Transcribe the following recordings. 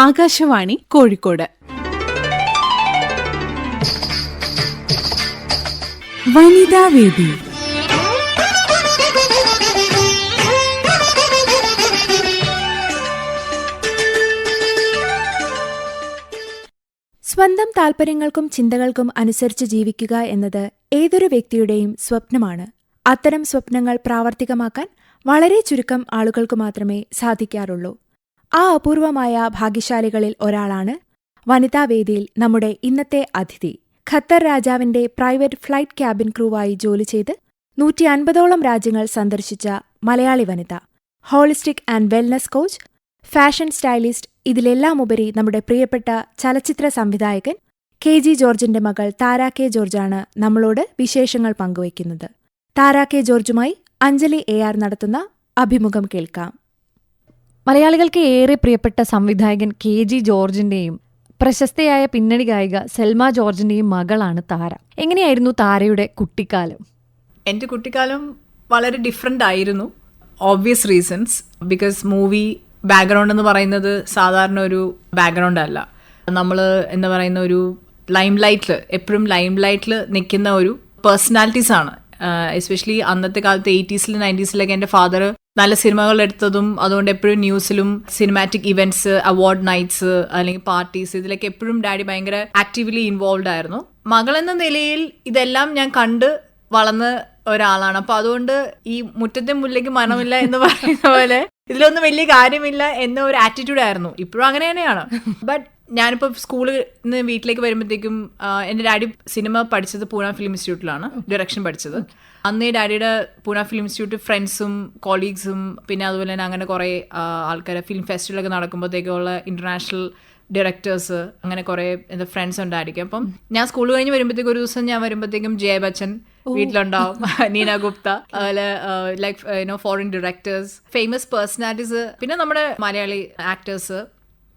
ആകാശവാണി കോഴിക്കോട്. വനിതാവേദി. സ്വന്തം താൽപര്യങ്ങൾക്കും ചിന്തകൾക്കും അനുസരിച്ച് ജീവിക്കുക എന്നത് ഏതൊരു വ്യക്തിയുടെയും സ്വപ്നമാണ്. അത്തരം സ്വപ്നങ്ങൾ പ്രാവർത്തികമാക്കാൻ വളരെ ചുരുക്കം ആളുകൾക്ക് മാത്രമേ സാധിക്കാറുള്ളൂ. ആ അപൂർവമായ ഭാഗ്യശാലികളിൽ ഒരാളാണ് വനിതാവേദിയിൽ നമ്മുടെ ഇന്നത്തെ അതിഥി. ഖത്തർ രാജാവിന്റെ പ്രൈവറ്റ് ഫ്ലൈറ്റ് ക്യാബിൻ ക്രൂവായി ജോലി ചെയ്ത് 150ഓളം രാജ്യങ്ങൾ സന്ദർശിച്ച മലയാളി വനിത, holistic and wellness coach, fashion stylist, ഇതിലെല്ലാമുപരി നമ്മുടെ പ്രിയപ്പെട്ട ചലച്ചിത്ര സംവിധായകൻ KG ജോർജിന്റെ മകൾ താര K ജോർജാണ് നമ്മളോട് വിശേഷങ്ങൾ പങ്കുവയ്ക്കുന്നത്. താര K ജോർജുമായി അഞ്ജലി AR നടത്തുന്ന അഭിമുഖം കേൾക്കാം. മലയാളികൾക്ക് ഏറെ പ്രിയപ്പെട്ട സംവിധായകൻ KG ജോർജിന്റെയും പ്രശസ്തയായ പിന്നണി ഗായിക സെൽമ ജോർജിന്റെയും മകളാണ് താര. എങ്ങനെയായിരുന്നു താരയുടെ കുട്ടിക്കാലം? എൻ്റെ കുട്ടിക്കാലം വളരെ ഡിഫറെൻ്റ് ആയിരുന്നു. Obvious reasons. Because movie background എന്ന് പറയുന്നത് സാധാരണ ഒരു ബാക്ക്ഗ്രൗണ്ട് അല്ല. നമ്മൾ എന്താ പറയുന്ന ഒരു എപ്പോഴും ലൈം ലൈറ്റിൽ നിൽക്കുന്ന ഒരു പേഴ്സണാലിറ്റീസ് ആണ്. എസ്പെഷ്യലി അന്നത്തെ കാലത്ത് 80s 90s എൻ്റെ ഫാദർ നല്ല സിനിമകൾ എടുത്തതും, അതുകൊണ്ട് എപ്പോഴും ന്യൂസിലും സിനിമാറ്റിക് ഇവന്റ്സ്, അവാർഡ് നൈറ്റ്സ് അല്ലെങ്കിൽ പാർട്ടീസ്, ഇതിലൊക്കെ എപ്പോഴും ഡാഡി ഭയങ്കര ആക്റ്റീവ്ലി ഇൻവോൾവ് ആയിരുന്നു. മകൾ എന്ന നിലയിൽ ഇതെല്ലാം ഞാൻ കണ്ട് വളർന്ന ഒരാളാണ്. അപ്പൊ അതുകൊണ്ട് ഈ മുറ്റത്തെ മുല്ലയ്ക്ക് മണമില്ല എന്ന് പറയുന്ന പോലെ ഇതിലൊന്നും വലിയ കാര്യമില്ല എന്ന ഒരു ആറ്റിറ്റ്യൂഡ് ആയിരുന്നു. ഇപ്പോഴും അങ്ങനെ തന്നെയാണ്. ബട്ട് ഞാനിപ്പോൾ സ്കൂളിൽ നിന്ന് വീട്ടിലേക്ക് വരുമ്പോഴത്തേക്കും എൻ്റെ ഡാഡി സിനിമ പഠിച്ചത് പൂന ഫിലിം ഇൻസ്റ്റിറ്റ്യൂട്ടിലാണ് ഡയറക്ഷൻ പഠിച്ചത്. അന്നേ ഡാഡിയുടെ പൂന ഫിലിം ഇൻസ്റ്റിറ്റ്യൂട്ട് ഫ്രണ്ട്സും കോളീഗ്സും പിന്നെ അതുപോലെ തന്നെ അങ്ങനെ കുറേ ആൾക്കാരെ ഫിലിം ഫെസ്റ്റിവലൊക്കെ നടക്കുമ്പോഴത്തേക്കുള്ള ഇന്റർനാഷണൽ ഡയറക്ടേഴ്സ്, അങ്ങനെ കുറേ എന്താ ഫ്രണ്ട്സ് ഉണ്ട് ഡാഡിക്ക്. അപ്പം ഞാൻ സ്കൂൾ കഴിഞ്ഞ് വരുമ്പോഴത്തേക്കും ഒരു ദിവസം ഞാൻ വരുമ്പോഴത്തേക്കും ജയ ബച്ചൻ വീട്ടിലുണ്ടാവും, നീന ഗുപ്ത, അതുപോലെ like foreign directors, famous personalities, പിന്നെ നമ്മുടെ മലയാളി ആക്ടേഴ്സ്.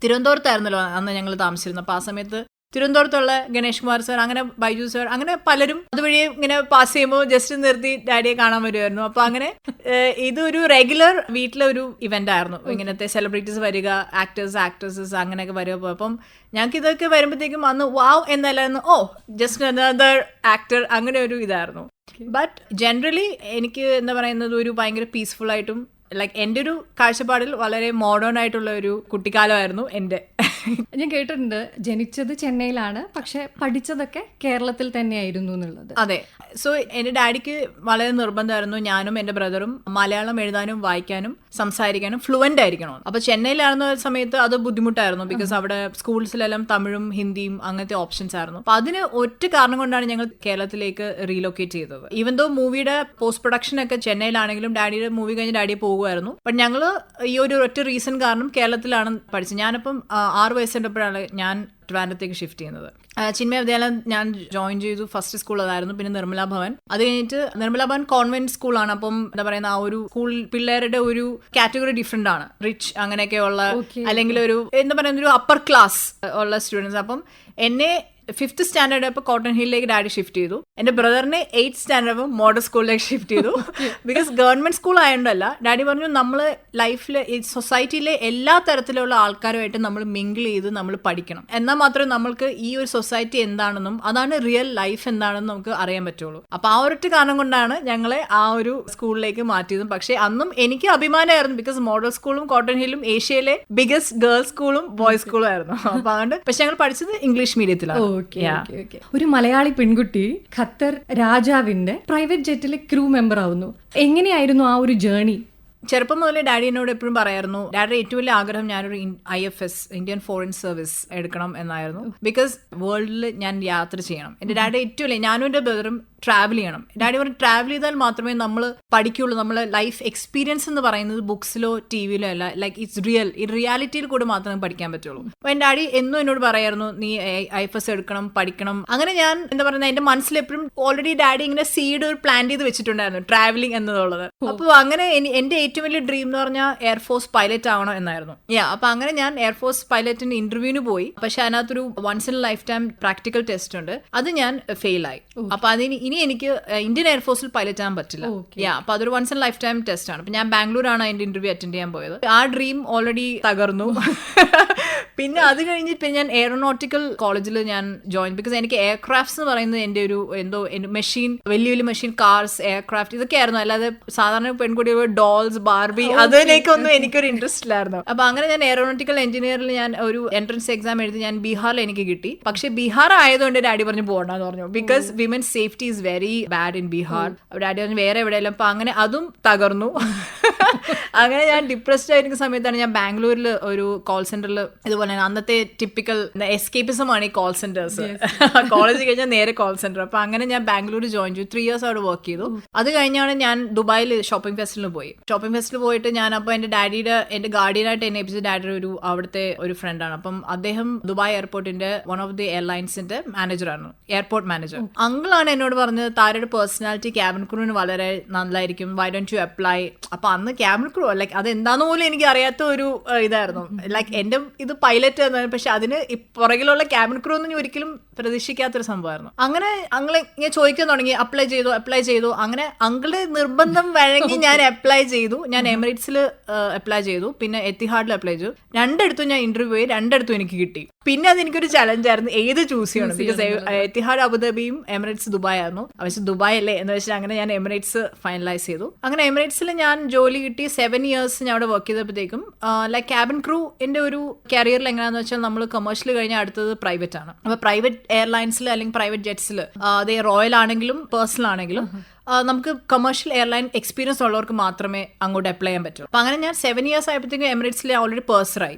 തിരുവനന്തപുരത്തായിരുന്നല്ലോ അന്ന് ഞങ്ങൾ താമസിച്ചിരുന്നു. അപ്പോൾ ആ സമയത്ത് തിരുവനന്തപുരത്തുള്ള ഗണേഷ് കുമാർ സാർ, അങ്ങനെ ബൈജു സാർ, അങ്ങനെ പലരും അതുവഴി ഇങ്ങനെ പാസ് ചെയ്യുമ്പോൾ ജസ്റ്റ് നിർത്തി ഡാഡിയെ കാണാൻ വരുമായിരുന്നു. അപ്പൊ അങ്ങനെ ഇതൊരു റെഗുലർ വീട്ടിലെ ഒരു ഇവന്റ് ആയിരുന്നു. ഇങ്ങനത്തെ സെലിബ്രിറ്റീസ് വരിക, ആക്ടേഴ്സസ് അങ്ങനെയൊക്കെ വരിക. അപ്പം ഞങ്ങൾക്ക് ഇതൊക്കെ വരുമ്പോഴത്തേക്കും അന്ന് വാവ് എന്നല്ലായിരുന്നു, ഓ ജസ്റ്റ് അനദർ ആക്ടർ, അങ്ങനെ ഒരു ഇതായിരുന്നു. ബട്ട് ജനറലി എനിക്ക് എന്താ പറയുന്നത് ഒരു ഭയങ്കര പീസ്ഫുൾ ആയിട്ടും ലൈക്ക് എൻ്റെ ഒരു കാഴ്ചപ്പാടിൽ വളരെ മോഡേൺ ആയിട്ടുള്ള ഒരു കുട്ടിക്കാലമായിരുന്നു എൻ്റെ. ഞാൻ കേട്ടിട്ടുണ്ട് ജനിച്ചത് ചെന്നൈയിലാണ്, പക്ഷെ പഠിച്ചതൊക്കെ കേരളത്തിൽ തന്നെയായിരുന്നു എന്നുള്ളത്. അതെ. സോ എൻ്റെ ഡാഡിക്ക് വളരെ നിർബന്ധമായിരുന്നു ഞാനും എൻ്റെ ബ്രദറും മലയാളം എഴുതാനും വായിക്കാനും സംസാരിക്കാനും ഫ്ലുവൻ്റ് ആയിരിക്കണം. അപ്പോൾ ചെന്നൈയിലായിരുന്ന സമയത്ത് അത് ബുദ്ധിമുട്ടായിരുന്നു. ബിക്കോസ് അവിടെ സ്കൂൾസിലെല്ലാം തമിഴും ഹിന്ദിയും അങ്ങനത്തെ ഓപ്ഷൻസ് ആയിരുന്നു. അപ്പോൾ അതിന് ഒറ്റ കാരണം കൊണ്ടാണ് ഞങ്ങൾ കേരളത്തിലേക്ക് റീലൊക്കേറ്റ് ചെയ്തത്. ഈവൻ ദോ മൂവിയുടെ പോസ്റ്റ് പ്രൊഡക്ഷൻ ഒക്കെ ചെന്നൈയിലാണെങ്കിലും ഡാഡിയുടെ മൂവി കഴിഞ്ഞ് ഡാഡിയെ പോകുമായിരുന്നു. ബട്ട് ഞങ്ങൾ ഈ ഒരു ഒറ്റ റീസൺ കാരണം കേരളത്തിലാണ് പഠിച്ചത്. ഞാനിപ്പം 6 വയസ്സുണ്ടപ്പോഴാണ് ഞാൻ ട്രിവാൻഡ്രത്തേക്ക് ഷിഫ്റ്റ് ചെയ്യുന്നത്. ചിന്മയ വിദ്യാലയം ഞാൻ ജോയിൻ ചെയ്തു. ഫസ്റ്റ് സ്കൂൾ അതായിരുന്നു. പിന്നെ നിർമ്മല ഭവൻ, അത് കഴിഞ്ഞിട്ട് നിർമ്മല ഭവൻ കോൺവെന്റ് സ്കൂളാണ്. അപ്പം എന്താ പറയുന്ന ആ ഒരു സ്കൂൾ പിള്ളേരുടെ ഒരു കാറ്റഗറി ഡിഫറെന്റ് ആണ്. റിച്ച് അങ്ങനെയൊക്കെയുള്ള അല്ലെങ്കിൽ ഒരു എന്താ പറയുന്ന ഒരു അപ്പർ ക്ലാസ് ഉള്ള സ്റ്റുഡൻസ്. അപ്പം എന്നെ 5th സ്റ്റാൻഡേർഡ് അപ്പോൾ കോട്ടൺ ഹില്ലിലേക്ക് ഡാഡി ഷിഫ്റ്റ് ചെയ്തു. എൻ്റെ ബ്രദറിനെ 8th സ്റ്റാൻഡേർഡ് അപ്പോൾ മോഡൽ സ്കൂളിലേക്ക് ഷിഫ്റ്റ് ചെയ്തു. ബിക്കോസ് ഗവൺമെന്റ് സ്കൂൾ ആയതുകൊണ്ടല്ല. ഡാഡി പറഞ്ഞു നമ്മൾ ലൈഫിൽ ഈ സൊസൈറ്റിയിലെ എല്ലാ തരത്തിലുള്ള ആൾക്കാരുമായിട്ട് നമ്മൾ മിങ്കിൾ ചെയ്ത് നമ്മൾ പഠിക്കണം. എന്നാൽ മാത്രമേ നമ്മൾക്ക് ഈ ഒരു സൊസൈറ്റി എന്താണെന്നും അതാണ് റിയൽ ലൈഫ് എന്താണെന്നും നമുക്ക് അറിയാൻ പറ്റുള്ളൂ. അപ്പൊ ആ ഒരൊറ്റ കാരണം കൊണ്ടാണ് ഞങ്ങളെ ആ ഒരു സ്കൂളിലേക്ക് മാറ്റിയതും. പക്ഷെ അന്നും എനിക്ക് അഭിമാനമായിരുന്നു. ബിക്കോസ് മോഡൽ സ്കൂളും കോട്ടൺ ഹില്ലും ഏഷ്യയിലെ ബിഗസ്റ്റ് ഗേൾസ് സ്കൂളും ബോയ്സ് സ്കൂളും ആയിരുന്നു. അപ്പൊ അതുകൊണ്ട് പക്ഷെ ഞങ്ങൾ പഠിച്ചത് ഇംഗ്ലീഷ് മീഡിയത്തിലാണ്. ഒരു മലയാളി പെൺകുട്ടി ഖത്തർ രാജാവിന്റെ പ്രൈവറ്റ് ജെറ്റിലെ ക്രൂ മെമ്പർ ആവുന്നു. എങ്ങനെയായിരുന്നു ആ ഒരു ജേർണി? ചെറുപ്പം മുതലേ ഡാഡി എന്നോട് എപ്പോഴും പറയായിരുന്നു, ഡാഡിയുടെ ഏറ്റവും വലിയ ആഗ്രഹം ഞാനൊരു IFS ഇന്ത്യൻ ഫോറിൻ സർവീസ് എടുക്കണം എന്നായിരുന്നു. ബിക്കോസ് വേൾഡിൽ ഞാൻ യാത്ര ചെയ്യണം. എൻ്റെ ഡാഡിയുടെ ഏറ്റവും വലിയ, ഞാനും എൻ്റെ ബ്രദറും ട്രാവൽ ചെയ്യണം. ഡാഡി പറഞ്ഞു ട്രാവൽ ചെയ്താൽ മാത്രമേ നമ്മൾ പഠിക്കുള്ളൂ. നമ്മളെ ലൈഫ് എക്സ്പീരിയൻസ് എന്ന് പറയുന്നത് ബുക്സിലോ ടിവിയിലോ അല്ല, ലൈക്ക് ഇറ്റ്സ് റിയൽ, ഈ റിയാലിറ്റിയിൽ കൂടെ മാത്രമേ പഠിക്കാൻ പറ്റുള്ളൂ. അപ്പൊ എൻ്റെ ഡാഡി എന്നും എന്നോട് പറയായിരുന്നു നീ IFS എടുക്കണം, പഠിക്കണം. അങ്ങനെ ഞാൻ എന്താ പറയുന്നത് എൻ്റെ മനസ്സിൽ എപ്പോഴും ഓൾറെഡി ഡാഡി ഇങ്ങനെ സീഡ് ഒരു പ്ലാൻ ചെയ്ത് വെച്ചിട്ടുണ്ടായിരുന്നു ട്രാവലിംഗ് എന്നുള്ളത്. അപ്പോൾ അങ്ങനെ എൻ്റെ ഏറ്റവും വലിയ ഡ്രീം എന്ന് പറഞ്ഞാൽ എയർഫോഴ്സ് പൈലറ്റ് ആവണം എന്നായിരുന്നു. അപ്പൊ അങ്ങനെ ഞാൻ എയർഫോഴ്സ് പൈലറ്റിന്റെ ഇന്റർവ്യൂവിന് പോയി. പക്ഷെ അതിനകത്തൊരു once in life time practical test ഉണ്ട്. അത് ഞാൻ ഫെയിൽ ആയി. അപ്പൊ അതിന് ഇനി എനിക്ക് ഇന്ത്യൻ എയർഫോഴ്സിൽ പൈലറ്റ് ആകാൻ പറ്റില്ല. അപ്പൊ അതൊരു once in life time test ആണ്. അപ്പൊ ഞാൻ ബാംഗ്ലൂരാണ് അതിന്റെ ഇന്റർവ്യൂ അറ്റൻഡ് ചെയ്യാൻ പോയത്. ആ ഡ്രീം ഓൾറെഡി തകർന്നു. പിന്നെ അത് കഴിഞ്ഞ് പിന്നെ ഞാൻ എയറോനോട്ടിക്കൽ കോളേജിൽ ഞാൻ ജോയിൻ, ബിക്കോസ് എനിക്ക് എയർക്രാഫ്റ്റ്സ് എന്ന് പറയുന്നത് എൻ്റെ ഒരു മെഷീൻ, വലിയ വലിയ മെഷീൻ, കാർസ്, എയർക്രാഫ്റ്റ് ഇതൊക്കെ ആയിരുന്നു. അല്ലാതെ സാധാരണ പെൺകുട്ടി ഡോൾസ്, ബാർബി അതിലേക്കൊന്നും എനിക്കൊരു ഇൻട്രസ്റ്റ് ഇല്ലായിരുന്നു. അപ്പൊ അങ്ങനെ ഞാൻ എയറോനോട്ടിക്കൽ എഞ്ചിനീയറിൽ ഞാൻ ഒരു എൻട്രൻസ് എക്സാം എഴുതി. ഞാൻ ബീഹാറിൽ എനിക്ക് കിട്ടി. പക്ഷെ ബീഹാർ ആയതുകൊണ്ട് ഡാഡി പറഞ്ഞു പോകണ്ടെന്ന് പറഞ്ഞു, because women's safety is very bad in Bihar. Daddy പറഞ്ഞു വേറെ എവിടെയെല്ലാം. അപ്പൊ അങ്ങനെ അതും തകർന്നു. അങ്ങനെ ഞാൻ ഡിപ്രസ്ഡ് ആയിരിക്കുന്ന സമയത്താണ് ഞാൻ ബാംഗ്ലൂരിൽ ഒരു കോൾ സെന്ററിൽ, ഇതുപോലെ അന്നത്തെ ടിപ്പിക്കൽ എസ്കേപ്പിസമാണ് ഈ കോൾ സെന്റേഴ്സ്. കോളേജ് കഴിഞ്ഞാൽ നേരെ കോൾ സെന്റർ. അപ്പൊ അങ്ങനെ ഞാൻ ബാംഗ്ലൂർ ജോയിൻ ചെയ്തു. 3 years അവിടെ വർക്ക് ചെയ്തു. അത് കഴിഞ്ഞാണ് ഞാൻ ദുബായിൽ ഷോപ്പിംഗ് ഫെസ്റ്റിവലിന് പോയി. ഷോപ്പിംഗ് ഫെസ്റ്റിവൽ പോയിട്ട് ഞാൻ അപ്പോൾ എന്റെ ഗാർഡിയനായിട്ട് എന്നെ ഏൽപ്പിച്ച ഡാഡിയുടെ അവിടുത്തെ ഒരു ഫ്രണ്ടാണ്. അപ്പം അദ്ദേഹം ദുബായ് എയർപോർട്ടിന്റെ വൺ ഓഫ് ദി എയർലൈൻസിന്റെ മാനേജറാണ്, എയർപോർട്ട് മാനേജർ. അങ്കിളാണ് എന്നോട് പറഞ്ഞത് താരയുടെ പേഴ്സണാലിറ്റി ക്യാബിൻ ക്രൂവിന് വളരെ നന്നായിരിക്കും, വൈ ഡോണ്ട് യു അപ്ലൈ. അപ്പൊ അന്ന് ക്യാബിൻ ക്രൂ ലൈക്ക് അത് എന്താന്ന് പോലും എനിക്ക് അറിയാത്ത ഒരു ഇതായിരുന്നു. ലൈക്ക് എന്റെ ഇത് പൈലറ്റ് എന്നാണ്, പക്ഷെ അതിന് പുറകിലുള്ള ക്യാബിൻ ക്രൂ ഒന്നും ഒരിക്കലും പ്രതീക്ഷിക്കാത്തൊരു സംഭവമായിരുന്നു. അങ്ങനെ അങ്കിളെ ഇങ്ങനെ ചോദിക്കാൻ തുടങ്ങി, അപ്ലൈ ചെയ്തു. അങ്ങനെ അങ്കിള് നിർബന്ധം വഴങ്ങി ഞാൻ അപ്ലൈ ചെയ്തു. ഞാൻ എമിറേറ്റ്സിൽ അപ്ലൈ ചെയ്തു, പിന്നെ എത്തിഹാഡിൽ അപ്ലൈ ചെയ്തു. രണ്ടിടത്തും ഞാൻ ഇന്റർവ്യൂ പോയി, രണ്ടിടത്തും എനിക്ക് കിട്ടി. പിന്നെ അതെനിക്കൊരു ചലഞ്ചായിരുന്നു ഏത് ചൂസ് ചെയ്യണം, ബിക്കോസ് എത്തിഹാഡ് അബുദാബിയും എമിറേറ്റ്സ് ദുബായ് ആയിരുന്നു. പക്ഷെ ദുബായ് അല്ലേ എന്ന് വെച്ചാൽ അങ്ങനെ ഞാൻ എമിറേറ്റ്സ് ഫൈനലൈസ് ചെയ്തു. അങ്ങനെ എമിറേറ്റ്സിൽ ഞാൻ ജോലി കിട്ടി. 7 years ഞാൻ അവിടെ വർക്ക് ചെയ്തപ്പോഴത്തേക്കും ലൈക്ക് ക്യാബിൻ ക്രൂ എന്റെ ഒരു കരിയറിൽ എങ്ങനെയാണെന്ന് വെച്ചാൽ നമ്മൾ കൊമേഴ്ഷ്യൽ കഴിഞ്ഞാൽ അടുത്തത് പ്രൈവറ്റ് ആണ്. അപ്പൊ പ്രൈവറ്റ് എയർലൈൻസിൽ അല്ലെങ്കിൽ പ്രൈവറ്റ് ജെറ്റ്സിൽ, അതേ റോയൽ ആണെങ്കിലും പേഴ്സണൽ ആണെങ്കിലും നമുക്ക് കൊമേഴ്ഷ്യൽ എയർലൈൻ എക്സ്പീരിയൻസ് ഉള്ളവർക്ക് മാത്രമേ അങ്ങോട്ട് അപ്ലൈ ചെയ്യാൻ പറ്റൂ. അപ്പൊ അങ്ങനെ ഞാൻ 7 years ആയപ്പോഴത്തേക്കും എമിറേറ്റ്സിൽ ഓൾറെഡി പേഴ്സറായി,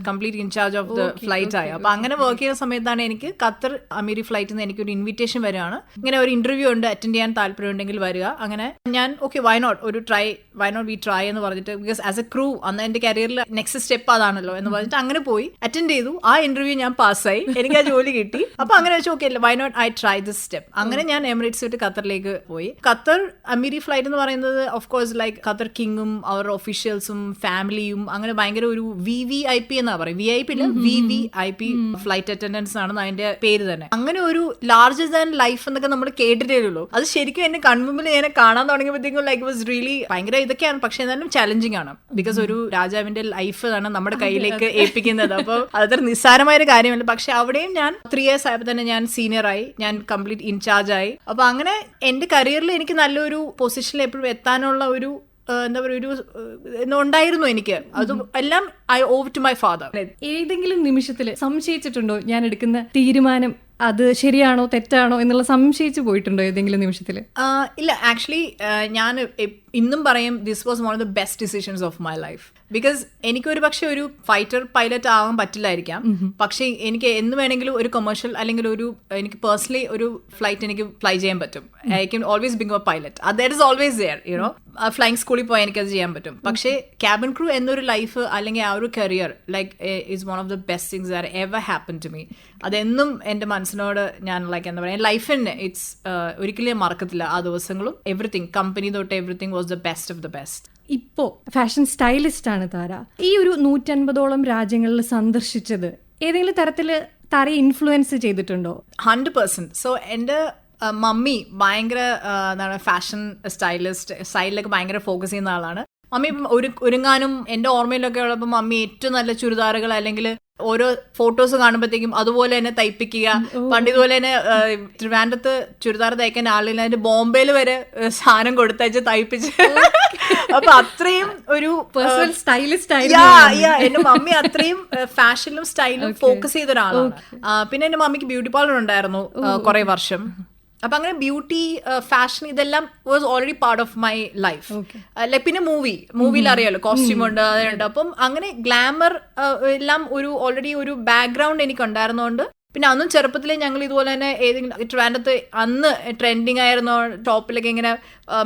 complete in charge of the flight ആയി. അപ്പൊ അങ്ങനെ വർക്ക് ചെയ്യുന്ന സമയത്താണ് എനിക്ക് ഖത്തർ അമീരി ഫ്ലൈറ്റിൽ നിന്ന് എനിക്കൊരു ഇൻവിറ്റേഷൻ വരികയാണ്, ഇങ്ങനെ ഒരു ഇന്റർവ്യൂ ഉണ്ട്, അറ്റൻഡ് ചെയ്യാൻ താല്പര്യം ഉണ്ടെങ്കിൽ വരിക. അങ്ങനെ ഞാൻ okay why not we try എന്ന് പറഞ്ഞിട്ട്, ബിക്കോസ് ആസ് എ ക്രൂ അന്ന് എന്റെ കരിയറിൽ നെക്സ്റ്റ് സ്റ്റെപ്പ് അതാണല്ലോ എന്ന് പറഞ്ഞിട്ട് അങ്ങനെ പോയി അറ്റൻഡ് ചെയ്തു. ആ ഇന്റർവ്യൂ ഞാൻ പാസ്സായി, എനിക്ക് ആ ജോലി കിട്ടി. അപ്പൊ അങ്ങനെ വെച്ചാൽ okay why not I try this step. അങ്ങനെ ഞാൻ എമിറേറ്റ്സ് വിട്ട് ഖത്തറിലേക്ക് പോയി. ഖത്തർ അമീരി ഫ്ലൈറ്റ് എന്ന് പറയുന്നത് ഓഫ് കോഴ്സ് ലൈക്ക് ഖത്തർ കിങ്ങും അവരുടെ ഒഫീഷ്യൽസും ഫാമിലിയും അങ്ങനെ ഭയങ്കര ഒരു VVIP എന്നാ പറയും, VIP ഇല്ല VVIP ഫ്ലൈറ്റ് അറ്റൻഡൻസ് ആണ് അതിന്റെ പേര് തന്നെ. അങ്ങനെ ഒരു ലാർജർ ദാൻ ലൈഫ് എന്നൊക്കെ നമ്മൾ കേട്ടിട്ടേ ഉള്ളൂ. അത് ശരിക്കും എന്റെ കൺമുമ്പിൽ ഞാൻ കാണാൻ തുടങ്ങിയപ്പോഴത്തേക്കും ലൈക്ക് വാസ് റിയലി ഭയങ്കര ഇതൊക്കെയാണ്, പക്ഷെ എന്നാലും ചലഞ്ചിങ് ആണ്. ബിക്കോസ് ഒരു രാജാവിന്റെ ലൈഫ് ആണ് നമ്മുടെ കയ്യിലേക്ക് ഏൽപ്പിക്കുന്നത്. അപ്പോൾ അതൊരു നിസ്സാരമായ ഒരു കാര്യമല്ല. പക്ഷെ അവിടെയും ഞാൻ 3 years ആയപ്പോൾ തന്നെ ഞാൻ സീനിയറായി, ഞാൻ കംപ്ലീറ്റ് ഇൻചാർജ് ആയി. അപ്പൊ അങ്ങനെ എന്റെ കരിയറിൽ എനിക്ക് നല്ലൊരു പൊസിഷനിൽ എപ്പോഴും എത്താനുള്ള ഒരു എന്താ പറയുക ഒരു ഉണ്ടായിരുന്നു എനിക്ക്. അത് എല്ലാം I owe to my father. ഏതെങ്കിലും നിമിഷത്തിൽ സംശയിച്ചിട്ടുണ്ടോ ഞാൻ എടുക്കുന്ന തീരുമാനം അത് ശരിയാണോ തെറ്റാണോ എന്നുള്ള സംശയിച്ചു പോയിട്ടുണ്ടോ ഏതെങ്കിലും നിമിഷത്തിൽ? ഇല്ല, ആക്ച്വലി ഞാൻ ഇന്നും പറയും this was one of the best decisions of my life. Because എനിക്കൊരു പക്ഷെ ഒരു ഫൈറ്റർ പൈലറ്റ് ആവാൻ പറ്റില്ലായിരിക്കാം, പക്ഷെ എനിക്ക് എന്ന് വേണമെങ്കിലും ഒരു കൊമേഴ്ഷ്യൽ അല്ലെങ്കിൽ എനിക്ക് പേഴ്സണലി ഒരു ഫ്ലൈറ്റ് എനിക്ക് ഫ്ലൈ ചെയ്യാൻ പറ്റും. I can always being a pilot. That is always there, you know. Flying സ്കൂളിൽ പോയാൽ എനിക്കത് ചെയ്യാൻ പറ്റും. പക്ഷേ ക്യാബിൻ ക്രൂ എന്നൊരു ലൈഫ് അല്ലെങ്കിൽ ആ ഒരു career like is one of the best things that ever happen to me. അതെന്നും എൻ്റെ മനസ്സിനോട് ഞാൻ ലൈക്ക് എന്താ പറയുക, ലൈഫ് തന്നെ ഇറ്റ്സ് ഒരിക്കലും മറക്കത്തില്ല ആ ദിവസങ്ങളും. എവറിത്തിങ് കമ്പനി തൊട്ട് everything was the best of the best. ഇപ്പോ ഫാഷൻ സ്റ്റൈലിസ്റ്റ് ആണ് താര. ഈ ഒരു 150ഓളം രാജ്യങ്ങളിൽ സന്ദർശിച്ചത് ഏതെങ്കിലും തരത്തിൽ താരയെ ഇൻഫ്ലുവൻസ് ചെയ്തിട്ടുണ്ടോ? 100%. സോ എൻ്റെ മമ്മി ഭയങ്കര എന്താണ് ഫാഷൻ സ്റ്റൈലിലൊക്കെ ഭയങ്കര ഫോക്കസ് ചെയ്യുന്ന ആളാണ്. മമ്മി ഒരുങ്ങാനും എൻ്റെ ഓർമ്മയിലൊക്കെ ഉള്ളപ്പോൾ മമ്മി ഏറ്റവും നല്ല ചുരിദാറുകൾ അല്ലെങ്കിൽ ഓരോ ഫോട്ടോസ് കാണുമ്പോഴത്തേക്കും അതുപോലെ തന്നെ തയ്പ്പിക്കുക. പണ്ട് ഇതുപോലെ തന്നെ ട്രിവാൻഡ്രത്ത് ചുരിദാർ തയ്ക്കാൻ ആളില്ല, അതിന്റെ ബോംബെയിൽ വരെ സാധനം കൊടുത്തയച്ച് തയ്പ്പിച്ച്. അപ്പൊ അത്രയും ഒരു പേഴ്സണൽ സ്റ്റൈലിസ്റ്റ് എന്റെ മമ്മി അത്രയും ഫാഷനിലും സ്റ്റൈലും ഫോക്കസ് ചെയ്ത ഒരാളാണ്. പിന്നെ എന്റെ മമ്മിക്ക് ബ്യൂട്ടി പാർലർ ഉണ്ടായിരുന്നു കുറെ വർഷം. അപ്പൊ അങ്ങനെ ബ്യൂട്ടി ഫാഷൻ ഇതെല്ലാം was already part of my life. Like പിന്നെ മൂവിയിൽ അറിയാലോ കോസ്റ്റ്യൂം ഉണ്ട്, അതുണ്ട്. അപ്പം അങ്ങനെ ഗ്ലാമർ എല്ലാം ഒരു ഓൾറെഡി ഒരു ബാക്ക്ഗ്രൗണ്ട് എനിക്ക് ഉണ്ടായിരുന്നോണ്ട് പിന്നെ അന്നും ചെറുപ്പത്തിലെ ഞങ്ങൾ ഇതുപോലെ തന്നെ ഏതെങ്കിലും ട്രിവാൻഡ്രത്ത് അന്ന് ട്രെൻഡിങ് ആയിരുന്നോ ടോപ്പിലൊക്കെ ഇങ്ങനെ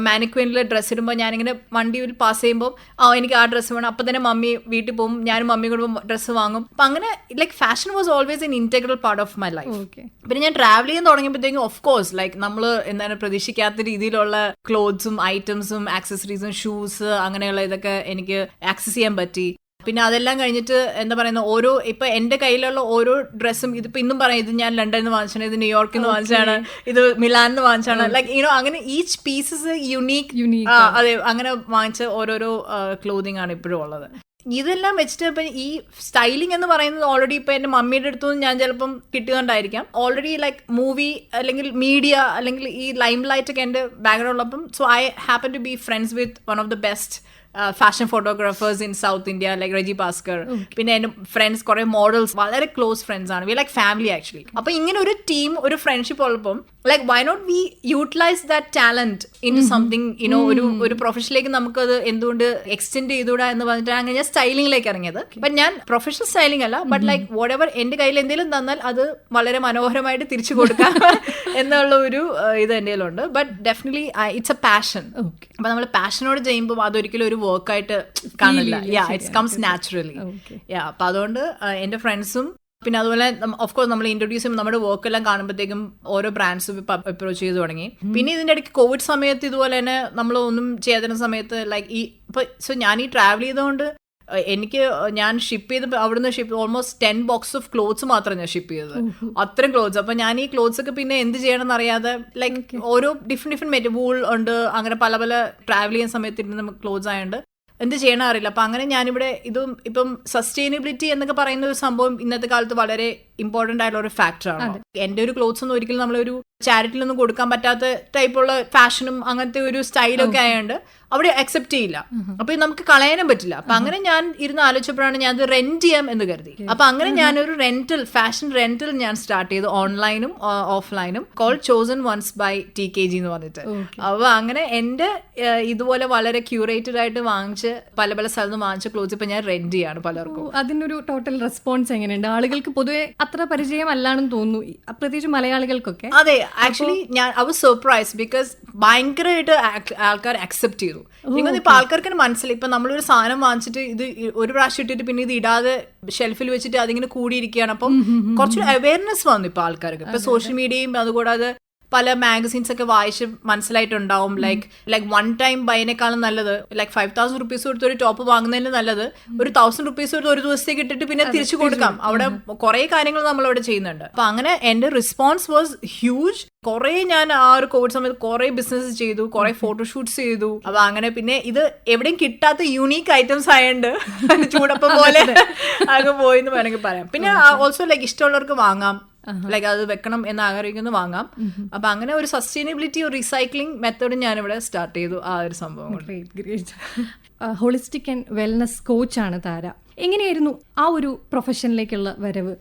മാനിക്വീനിൽ ഡ്രസ്സ് ഇടുമ്പോൾ ഞാനിങ്ങനെ വണ്ടിയിൽ പാസ് ചെയ്യുമ്പോൾ എനിക്ക് ആ ഡ്രസ്സ് വേണം. അപ്പം തന്നെ മമ്മി വീട്ടിൽ പോകും, ഞാനും മമ്മി കൂടെ ഡ്രസ്സ് വാങ്ങും. അപ്പം അങ്ങനെ like fashion was always N integral part of my life. പിന്നെ ഞാൻ ട്രാവൽ ചെയ്യാൻ തുടങ്ങിയപ്പോഴത്തേക്കും ഓഫ് കോഴ്സ് ലൈക്ക് നമ്മൾ എന്താണ് പ്രതീക്ഷിക്കാത്ത രീതിയിലുള്ള ക്ലോത്ത്സും ഐറ്റംസും ആക്സസറീസും ഷൂസ് അങ്ങനെയുള്ള ഇതൊക്കെ എനിക്ക് ആക്സസ് ചെയ്യാൻ പറ്റി. പിന്നെ അതെല്ലാം കഴിഞ്ഞിട്ട് എന്താ പറയുന്ന ഓരോ ഇപ്പൊ എന്റെ കയ്യിലുള്ള ഓരോ ഡ്രസ്സും ഇതിപ്പോ ഇന്നും പറയാം, ഇത് ഞാൻ ലണ്ടനിൽ നിന്ന് വാങ്ങിച്ചാണ്, ഇത് ന്യൂയോർക്കിൽ നിന്ന് വാങ്ങിച്ചാണ്, ഇത് മിലാനിൽ നിന്ന് വാങ്ങിച്ചാണ്. ലൈക്ക് യുനോ അങ്ങനെ ഈച്ച് പീസസ് യുണീക്ക്. അതെ, അങ്ങനെ വാങ്ങിച്ച ഓരോരോ ക്ലോതിങ് ആണ് ഇപ്പോഴും ഉള്ളത്. ഇതെല്ലാം വെച്ചിട്ട് ഇപ്പം ഈ സ്റ്റൈലിംഗ് എന്ന് പറയുന്നത് ഓൾറെഡി ഇപ്പം എൻ്റെ മമ്മിയുടെ അടുത്തുനിന്ന് ഞാൻ ചിലപ്പം കിട്ടിയതുകൊണ്ടായിരിക്കാം. ഓൾറെഡി ലൈക്ക് മൂവി അല്ലെങ്കിൽ മീഡിയ അല്ലെങ്കിൽ ഈ ലൈം ലൈറ്റ് ഒക്കെ എൻ്റെ ബാക്ക്ഗ്രൗണ്ട് ഉള്ളപ്പം so I happen to be friends with one of the best fashion photographers in south India like Reji Bhaskar. പിന്നെ എൻ്റെ ഫ്രണ്ട്സ് കുറെ മോഡൽസ് വളരെ ക്ലോസ് ഫ്രണ്ട്സ് ആണ്. We like family actually. അപ്പൊ ഇങ്ങനെ ഒരു ടീം ഒരു ഫ്രണ്ട്ഷിപ്പ് ഉള്ളപ്പം like why not we utilize that talent in something you know ഒരു പ്രൊഫഷനിലേക്ക് നമുക്കത് എന്തുകൊണ്ട് എക്സ്റ്റെൻഡ് ചെയ്തുകൂടാ എന്ന് പറഞ്ഞിട്ട് അങ്ങനെ ഞാൻ സ്റ്റൈലിംഗിലേക്ക് ഇറങ്ങിയത്. ബട്ട് ഞാൻ പ്രൊഫഷണൽ സ്റ്റൈലിംഗ് അല്ല, ബട്ട് ലൈക്ക് വാട്ട് എവർ എൻ്റെ കയ്യിൽ എന്തെങ്കിലും തന്നാൽ അത് വളരെ മനോഹരമായിട്ട് തിരിച്ചു കൊടുക്കാം എന്നുള്ള ഒരു ഇത് എൻ്റെ കയ്യിലുണ്ട്. But definitely it's A passion. അപ്പൊ നമ്മൾ പാഷനോട് ചെയ്യുമ്പോൾ അതൊരിക്കലും ഒരു വർക്കായിട്ട് കാണില്ല. It's comes naturally. അപ്പൊ അതുകൊണ്ട് എൻ്റെ ഫ്രണ്ട്സും പിന്നെ അതുപോലെ ഓഫ്കോഴ്സ് നമ്മൾ ഇൻട്രൊഡ്യൂസ് ചെയ്യുമ്പോൾ നമ്മുടെ വർക്ക് എല്ലാം കാണുമ്പോഴത്തേക്കും ഓരോ ബ്രാൻഡ്സും അപ്രോച്ച് ചെയ്ത് തുടങ്ങി. പിന്നെ ഇതിന്റെ ഇടയ്ക്ക് കോവിഡ് സമയത്ത് ഇതുപോലെ തന്നെ നമ്മൾ ഒന്നും ചെയ്യാതിരുന്ന സമയത്ത് ലൈക്ക് സോ ഞാൻ ഈ ട്രാവൽ ചെയ്തുകൊണ്ട് ഞാൻ ഷിപ്പ് ചെയ്ത് അവിടുന്ന് ഓൾമോസ്റ്റ് 10 ബോക്സ് ഓഫ് ക്ലോത്ത്സ് മാത്രം ഞാൻ ഷിപ്പ് ചെയ്തത്. അത്രയും ക്ലോത്ത്സ്. അപ്പൊ ഞാൻ ഈ ക്ലോത്ത്സ് ഒക്കെ പിന്നെ എന്ത് ചെയ്യണം എന്നറിയാതെ ലൈക്ക് ഓരോ ഡിഫറെന്റ് വൂൾ ഉണ്ട്, അങ്ങനെ പല പല ട്രാവൽ ചെയ്യുന്ന സമയത്ത് ഇരുന്ന് ക്ലോത്ത്സ് ആയതുകൊണ്ട് എന്ത് ചെയ്യണം അറിയില്ല. അപ്പൊ അങ്ങനെ ഞാനിവിടെ ഇപ്പം സസ്റ്റൈനബിലിറ്റി എന്നൊക്കെ പറയുന്ന ഒരു സംഭവം ഇന്നത്തെ കാലത്ത് വളരെ ഇമ്പോർട്ടന്റ് ആയിട്ടുള്ള ഒരു ഫാക്ടറാണ്. എന്റെ ഒരു ക്ലോത്ത്സ് ഒന്നും ഒരിക്കലും നമ്മളൊരു ചാരിറ്റിയിലൊന്നും കൊടുക്കാൻ പറ്റാത്ത ടൈപ്പുള്ള ഫാഷനും അങ്ങനത്തെ ഒരു സ്റ്റൈലൊക്കെ ആയതുകൊണ്ട് അവിടെ അക്സെപ്റ്റ് ചെയ്യില്ല. അപ്പൊ നമുക്ക് കളയാനും പറ്റില്ല. അപ്പൊ അങ്ങനെ ഞാൻ ഇരുന്ന് ആലോചിച്ചപ്പോഴാണ് ഞാൻ അത് റെന്റ് ചെയ്യാം എന്ന് കരുതി. അപ്പൊ അങ്ങനെ ഞാനൊരു ഫാഷൻ റെന്റൽ ഞാൻ സ്റ്റാർട്ട് ചെയ്തു, ഓൺലൈനും ഓഫ്ലൈനും, called chosen ones by TKG എന്ന് പറഞ്ഞിട്ട്. അപ്പൊ അങ്ങനെ എന്റെ ഇതുപോലെ വളരെ ക്യൂറേറ്റഡ് ആയിട്ട് വാങ്ങിച്ച് പല പല സ്ഥലത്ത് വാങ്ങിച്ച ക്ലോത്ത്സ് ഇപ്പൊ ഞാൻ റെന്റ് ചെയ്യാണ് പലർക്കും. അതിനൊരു ടോട്ടൽ റെസ്പോൺസ് എങ്ങനെയുണ്ട്? ആളുകൾക്ക് പൊതുവെ അത്ര പരിചയം അല്ലാണെന്ന് തോന്നുന്നു, പ്രത്യേകിച്ച് മലയാളികൾക്കൊക്കെ. അതെ, actually I was surprised because ഭയങ്കരമായിട്ട് ആൾക്കാർ അക്സെപ്റ്റ് ചെയ്തു. ഇപ്പൊ ആൾക്കാർക്ക് മനസ്സിലായി. ഇപ്പൊ നമ്മളൊരു സാധനം വാങ്ങിച്ചിട്ട് ഇത് ഒരു പ്രാവശ്യം ഇട്ടിട്ട് പിന്നെ ഇത് ഇടാതെ ഷെൽഫിൽ വെച്ചിട്ട് അതിങ്ങനെ കൂടിയിരിക്കുകയാണ്. അപ്പം കുറച്ചൊരു അവയർനെസ് വന്നു ഇപ്പൊ ആൾക്കാർക്ക്. ഇപ്പൊ സോഷ്യൽ മീഡിയയും അതുകൂടാതെ പല മാഗസീൻസ് ഒക്കെ വായിച്ച് മനസ്സിലായിട്ടുണ്ടാവും. ലൈക്ക് വൺ ടൈം ബൈനേക്കാളും നല്ലത് ലൈക്ക് 5,000 റുപ്പീസ് കൊടുത്ത് ഒരു ടോപ്പ് വാങ്ങുന്നതിന് നല്ലത് ഒരു 1,000 റുപ്പീസ് കൊടുത്ത് ഒരു ദിവസത്തേക്ക് ഇട്ടിട്ട് പിന്നെ തിരിച്ചു കൊടുക്കാം. അവിടെ കുറെ കാര്യങ്ങൾ നമ്മളവിടെ ചെയ്യുന്നുണ്ട്. അപ്പൊ അങ്ങനെ എന്റെ റെസ്പോൺസ് വാസ് ഹ്യൂജ്. കുറെ ഞാൻ ആ ഒരു കോവിഡ് സമയത്ത് കുറെ ബിസിനസ് ചെയ്തു, കുറെ ഫോട്ടോഷൂട്ട്സ് ചെയ്തു. അപ്പൊ അങ്ങനെ പിന്നെ ഇത് എവിടെയും കിട്ടാത്ത യൂണീക്ക് ഐറ്റംസ് ആയതുകൊണ്ട് ചൂടപ്പം പോലെ അങ്ങ് പോയെന്ന് വേണമെങ്കിൽ പറയാം. പിന്നെ ഓൾസോ ലൈക്ക് ഇഷ്ടമുള്ളവർക്ക് വാങ്ങാം, ലൈക്ക് അത് വെക്കണം എന്ന് ആഗ്രഹിക്കുന്നു വാങ്ങാം. അപ്പൊ അങ്ങനെ ഒരു സസ്റ്റൈനബിലിറ്റി ഒരു റീസൈക്ലിംഗ് മെത്തേഡ് ഞാനിവിടെ സ്റ്റാർട്ട് ചെയ്തു. ആ ഒരു സംഭവം ഹോളിസ്റ്റിക് ആൻഡ് വെൽനസ് കോച്ചാണ് താര. എങ്ങനെയായിരുന്നു ആ ഒരു പ്രൊഫഷനിലേക്കുള്ള വരവ്?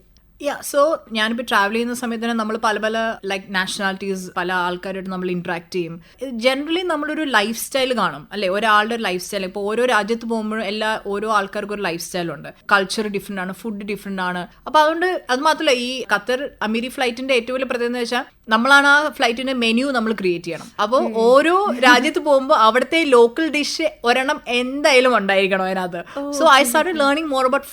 സോ ഞാനിപ്പോൾ ട്രാവൽ ചെയ്യുന്ന സമയത്ത് തന്നെ നമ്മൾ പല പല ലൈക്ക് നാഷണാലിറ്റീസ് പല ആൾക്കാരായിട്ട് നമ്മൾ ഇന്ററാക്ട് ചെയ്യും. ജനറലി നമ്മളൊരു ലൈഫ് സ്റ്റൈൽ കാണും അല്ലെ, ഒരാളുടെ ഒരു ലൈഫ് സ്റ്റൈൽ. ഇപ്പോൾ ഓരോ രാജ്യത്ത് പോകുമ്പോഴും ഓരോ ആൾക്കാർക്കും ഒരു ലൈഫ് സ്റ്റൈൽ ഉണ്ട്. കൾച്ചർ ഡിഫറെന്റ് ആണ്, ഫുഡ് ഡിഫറെന്റ് ആണ്. അപ്പൊ അതുകൊണ്ട് അത് മാത്രമല്ല, ഈ ഖത്തർ അമീരി ഫ്ലൈറ്റിന്റെ ഏറ്റവും വലിയ പ്രത്യേകത എന്ന് വെച്ചാൽ നമ്മളാണ് ആ ഫ്ലൈറ്റിന്റെ മെനു നമ്മൾ ക്രിയേറ്റ് ചെയ്യണം. അപ്പോൾ ഓരോ രാജ്യത്ത് പോകുമ്പോൾ അവിടുത്തെ ലോക്കൽ ഡിഷ് ഒരെണ്ണം എന്തായാലും ഉണ്ടായിരിക്കണം അതിനകത്ത്. So I started learning more about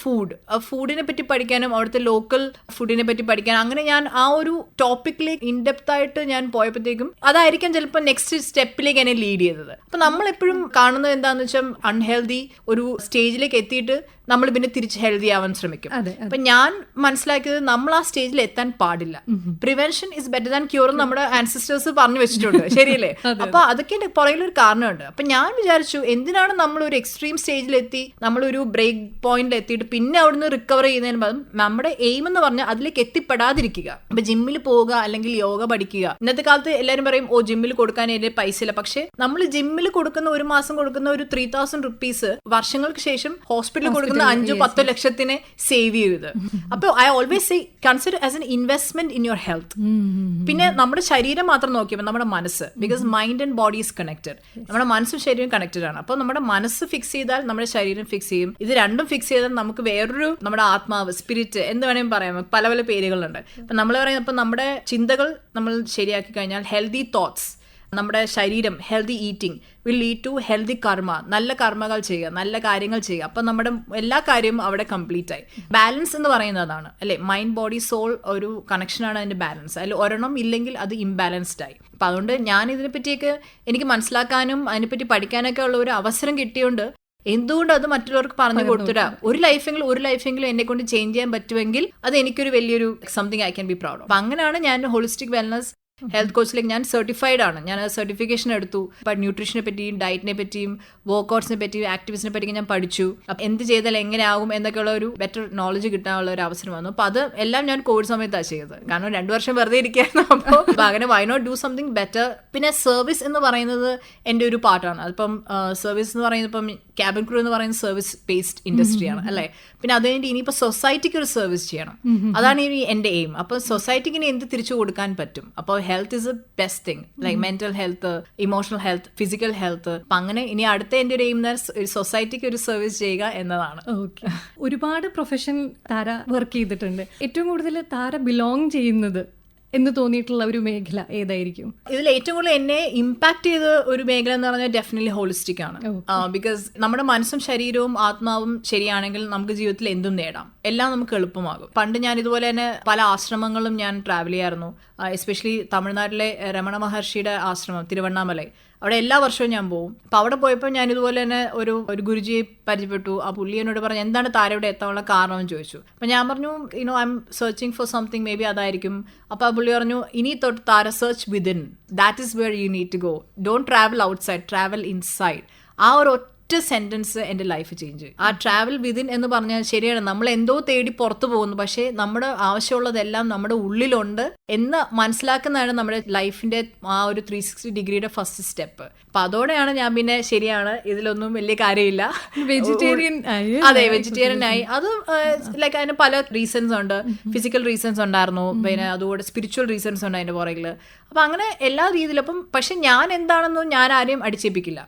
ഫുഡിനെ പറ്റി പഠിക്കാനും അവിടുത്തെ ലോക്കൽ ഫുഡിനെ പറ്റി പഠിക്കാൻ. അങ്ങനെ ഞാൻ ആ ഒരു ടോപ്പിക്കിലേക്ക് ഇൻഡെപ്ത് ആയിട്ട് ഞാൻ പോയപ്പോഴത്തേക്കും അതായിരിക്കും ചിലപ്പോൾ നെക്സ്റ്റ് സ്റ്റെപ്പിലേക്ക് എന്നെ ലീഡ് ചെയ്തത്. അപ്പൊ നമ്മളെപ്പോഴും കാണുന്നത് എന്താണെന്ന് വെച്ചാൽ അൺഹെൽതി ഒരു സ്റ്റേജിലേക്ക് എത്തിയിട്ട് നമ്മൾ പിന്നെ തിരിച്ച് ഹെൽത്തി ആവാൻ ശ്രമിക്കും. അപ്പൊ ഞാൻ മനസ്സിലാക്കിയത് നമ്മൾ ആ സ്റ്റേജിൽ എത്താൻ പാടില്ല. Prevention is better than cure എന്ന് നമ്മുടെ ആൻസിസ്റ്റേഴ്സ് പറഞ്ഞു വെച്ചിട്ടുണ്ട്, ശരിയല്ലേ? അപ്പൊ അതൊക്കെ പുറകിലൊരു കാരണമുണ്ട്. അപ്പൊ ഞാൻ വിചാരിച്ചു, എന്തിനാണ് നമ്മൾ ഒരു എക്സ്ട്രീം സ്റ്റേജിലെത്തി നമ്മളൊരു ബ്രേക്ക് പോയിന്റിൽ എത്തിയിട്ട് പിന്നെ അവിടുന്ന് റിക്കവർ ചെയ്യുന്നതിന് പകരം നമ്മുടെ എയിം എന്ന് പറഞ്ഞാൽ അതിലേക്ക് എത്തിപ്പെടാതിരിക്കുക. അപ്പൊ ജിമ്മിൽ പോവുക അല്ലെങ്കിൽ യോഗ പഠിക്കുക. ഇന്നത്തെ കാലത്ത് എല്ലാവരും പറയും ജിമ്മിൽ കൊടുക്കാൻ എന്റെ പൈസ ഇല്ല. പക്ഷെ നമ്മൾ ജിമ്മിൽ കൊടുക്കുന്ന ഒരു മാസം കൊടുക്കുന്ന ഒരു 3,000 റുപ്പീസ് വർഷങ്ങൾക്ക് ശേഷം ഹോസ്പിറ്റലിൽ കൊടുക്കുന്ന 5-10 ലക്ഷത്തിനെ സേവ് ചെയ്ത്. അപ്പൊ I always say consider as an investment in your health. പിന്നെ നമ്മുടെ ശരീരം മാത്രം നോക്കിയപ്പോൾ നമ്മുടെ മനസ്സ്, because mind and body is connected. നമ്മുടെ മനസ്സും ശരീരവും കണക്റ്റഡ് ആണ്. അപ്പോൾ നമ്മുടെ മനസ്സ് ഫിക്സ് ചെയ്താൽ നമ്മുടെ ശരീരം ഫിക്സ് ചെയ്യും. ഇത് രണ്ടും ഫിക്സ് ചെയ്താൽ നമുക്ക് വേറൊരു നമ്മുടെ ആത്മാവ്, സ്പിരിറ്റ് എന്ന് വേണമെങ്കിൽ പറയാം, പല പല പേരുകളുണ്ട്. അപ്പൊ നമ്മൾ പറയുന്നത് ഇപ്പൊ നമ്മുടെ ചിന്തകൾ നമ്മൾ ശരിയാക്കി കഴിഞ്ഞാൽ ഹെൽത്തി തോട്ട്സ്, നമ്മുടെ ശരീരം healthy eating will lead to healthy karma. നല്ല കർമ്മകൾ ചെയ്യുക, നല്ല കാര്യങ്ങൾ ചെയ്യുക. അപ്പം നമ്മുടെ എല്ലാ കാര്യവും അവിടെ കംപ്ലീറ്റ് ആയി. ബാലൻസ് എന്ന് പറയുന്നത് അതാണ് അല്ലെ, മൈൻഡ് ബോഡി സോൾ ഒരു കണക്ഷനാണ് അതിന്റെ ബാലൻസ്. അതിൽ ഒരെണ്ണം ഇല്ലെങ്കിൽ അത് ഇംബാലൻസ്ഡ് ആയി. അപ്പം അതുകൊണ്ട് ഞാൻ ഇതിനെപ്പറ്റിയൊക്കെ എനിക്ക് മനസ്സിലാക്കാനും അതിനെപ്പറ്റി പഠിക്കാനൊക്കെ ഉള്ള ഒരു അവസരം കിട്ടിയോണ്ട് എന്തുകൊണ്ട് അത് മറ്റുള്ളവർക്ക് പറഞ്ഞു കൊടുത്തിട്ടാ ഒരു ലൈഫെങ്കിലും എന്നെ കൊണ്ട് ചേഞ്ച് ചെയ്യാൻ പറ്റുമെങ്കിൽ അത് എനിക്കൊരു വലിയൊരു something I can be proud of. അപ്പം അങ്ങനെയാണ് ഞാൻ ഹോളിസ്റ്റിക് വെൽനസ് ഹെൽത്ത് കോച്ചിലേക്ക് ഞാൻ സർട്ടിഫൈഡ് ആണ്. ഞാൻ സർട്ടിഫിക്കേഷൻ എടുത്തു. ഇപ്പം ന്യൂട്രീഷനെ പറ്റിയും ഡയറ്റിനെ പറ്റിയും വർക്കൗട്ട്സിനെ പറ്റിയും ആക്ടിവിറ്റിനെ പറ്റിയും ഞാൻ പഠിച്ചു. അപ്പം എന്ത് ചെയ്താൽ എങ്ങനെയാകും എന്നൊക്കെയുള്ള ഒരു ബെറ്റർ നോളജ് കിട്ടാനുള്ള ഒരു അവസരം വന്നു. അപ്പോൾ അത് എല്ലാം ഞാൻ കോവിഡ് സമയത്താണ് ചെയ്തത്. കാരണം 2 വർഷം വെറുതെ ഇരിക്കുകയായിരുന്നു. അപ്പോൾ അങ്ങനെ why not do something better. പിന്നെ സർവീസ് എന്ന് പറയുന്നത് എൻ്റെ ഒരു പാർട്ടാണ്. അതിപ്പം സർവീസ് എന്ന് പറയുന്നത് ഇപ്പം ക്യാബിൻ ക്രൂ എന്ന് പറയുന്നത് സർവീസ് ബേസ്ഡ് ഇൻഡസ്ട്രിയാണ് അല്ലേ. പിന്നെ അത് കഴിഞ്ഞിട്ട് ഇനിയിപ്പോൾ സൊസൈറ്റിക്ക് ഒരു സർവീസ് ചെയ്യണം. അതാണ് ഇനി എൻ്റെ എയിം. അപ്പോൾ സൊസൈറ്റിക്ക് ഇനി എന്ത് തിരിച്ചു കൊടുക്കാൻ പറ്റും. അപ്പോൾ health is A best thing. Like mental health, emotional health, physical health. അപ്പം അങ്ങനെ ഇനി അടുത്ത എൻ്റെ ഒരു എയിം സൊസൈറ്റിക്ക് ഒരു സർവീസ് ചെയ്യുക എന്നതാണ്. ഓക്കെ, ഒരുപാട് പ്രൊഫഷൻ താര വർക്ക് ചെയ്തിട്ടുണ്ട്. ഏറ്റവും കൂടുതൽ താര ബിലോങ് ചെയ്യുന്നത് എന്ന് തോന്നിയിട്ടുള്ള ഒരു മേഖല ഏതായിരിക്കും? ഇതിൽ ഏറ്റവും കൂടുതൽ എന്നെ ഇമ്പാക്ട് ചെയ്ത ഒരു മേഖല എന്ന് പറഞ്ഞാൽ ഡെഫിനറ്റ്ലി ഹോളിസ്റ്റിക് ആണ്. ബിക്കോസ് നമ്മുടെ മനസ്സും ശരീരവും ആത്മാവും ശരിയാണെങ്കിൽ നമുക്ക് ജീവിതത്തിൽ എന്തും നേടാം, എല്ലാം നമുക്ക് എളുപ്പമാകും. പണ്ട് ഞാൻ ഇതുപോലെ തന്നെ പല ആശ്രമങ്ങളും ഞാൻ ട്രാവൽ ചെയ്യായിരുന്നു. എസ്പെഷ്യലി തമിഴ്നാട്ടിലെ രമണ മഹർഷിയുടെ ആശ്രമം തിരുവണ്ണാമലൈ, അവിടെ എല്ലാ വർഷവും ഞാൻ പോകും. അപ്പം അവിടെ പോയപ്പോൾ ഞാൻ ഇതുപോലെ തന്നെ ഒരു ഗുരുജിയെ പരിചയപ്പെട്ടു. ആ പുള്ളി എന്നോട് പറഞ്ഞു എന്താണ് താര ഇവിടെ എത്താനുള്ള കാരണം എന്ന് ചോദിച്ചു. അപ്പം ഞാൻ പറഞ്ഞു I'm searching for something, maybe അതായിരിക്കും. അപ്പോൾ ആ പുള്ളി പറഞ്ഞു ഇനി തൊട്ട് താര search within, that is where you need to go, don't travel outside, travel inside. ആ ഒരു സെന്റൻസ് എൻ്റെ ലൈഫ് ചേഞ്ച്. ആ ട്രാവൽ വിതിൻ എന്ന് പറഞ്ഞാൽ ശരിയാണ്, നമ്മൾ എന്തോ തേടി പുറത്തു പോകുന്നു, പക്ഷേ നമ്മുടെ ആവശ്യമുള്ളതെല്ലാം നമ്മുടെ ഉള്ളിലുണ്ട് എന്ന് മനസ്സിലാക്കുന്നതാണ് നമ്മുടെ ലൈഫിന്റെ ആ ഒരു 360 ഡിഗ്രിയുടെ ഫസ്റ്റ് സ്റ്റെപ്പ്. അപ്പൊ അതോടെയാണ് ഞാൻ പിന്നെ ശരിയാണ് ഇതിലൊന്നും വലിയ കാര്യമില്ല, വെജിറ്റേറിയൻ. അതെ, വെജിറ്റേറിയൻ ആയി. അത് ലൈക്ക് അതിന് പല റീസൺസ് ഉണ്ട്. ഫിസിക്കൽ റീസൺസ് ഉണ്ടായിരുന്നു, പിന്നെ അതുകൂടെ സ്പിരിച്വൽ റീസൺസ് ഉണ്ട് അതിന്റെ പുറകില്. അപ്പൊ അങ്ങനെ എല്ലാ രീതിയിലും. അപ്പം പക്ഷെ ഞാൻ എന്താണെന്നും ഞാൻ ആരെയും അടിച്ചേൽപ്പിക്കില്ല.